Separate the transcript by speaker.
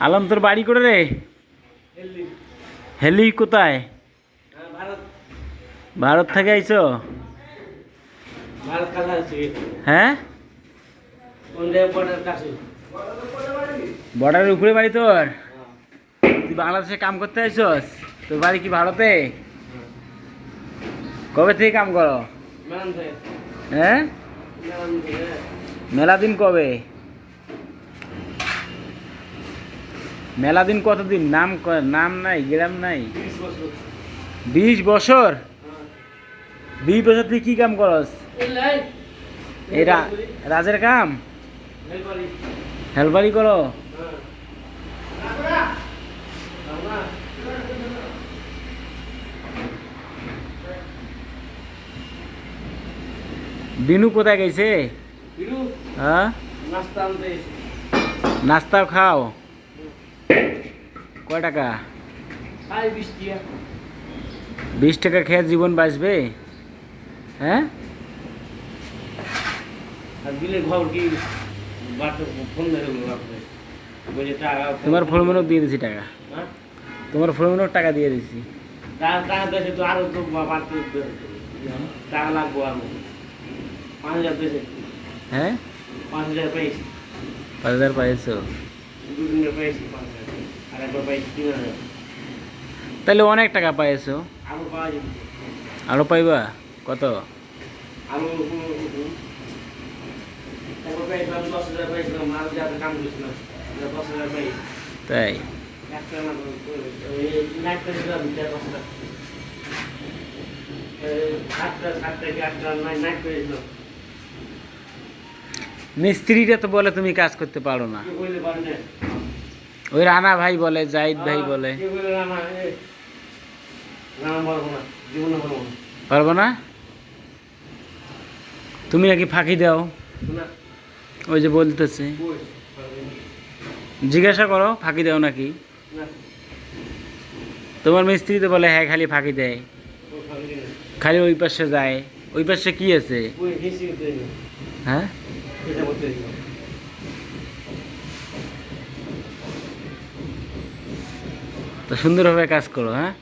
Speaker 1: আলম তোর বাড়ি করে রে? হেলি কোথায়? ভারত থেকে আইছো? হ্যাঁ, বর্ডারের উপরে বাড়ি তোর? তুই বাংলাদেশে কাম করতে আইছস? তোর বাড়ি কি ভারতে? কবে থেকে কাম করো? হ্যাঁ, মেলা দিন কবে? মেলা দিন কতদিন? নাম নাই, গ্রাম নাই? 20 বছর? 20 বছর তুই কি কাম করস? এই রাজের কাম, হেলপারি করো? বিনু কোথায় গেছে? হ্যাঁ, নাস্তাও খাও? কয় টাকা? 20 টাকা খেয়ে জীবন বাঁচবে? হ্যাঁ, তোমার ফলমনক দিয়ে দিছি টাকা, তোমার ফলমনক টাকা দিয়ে দিছি। হ্যাঁ, 5,000 পাইছো? তাহলে অনেক টাকা পাইছো। আরো পাইবা? কত? তাই? মিস্ত্রিটা তো বলে তুমি কাজ করতে পারো না। ওই রানা ভাই বলে, জাহিদ ভাই বলে। পারবো না? তুমি নাকি ফাঁকি দাও, ওই যে বলতেছে। জিজ্ঞাসা করো ফাঁকি দাও নাকি। তোমার মিস্ত্রি তো বলে হ্যাঁ খালি ফাঁকি দেয়, খালি ওই পাশে যায়। ওই পাশে কি আছে? হ্যাঁ, তো সুন্দরভাবে কাজ করো। হ্যাঁ।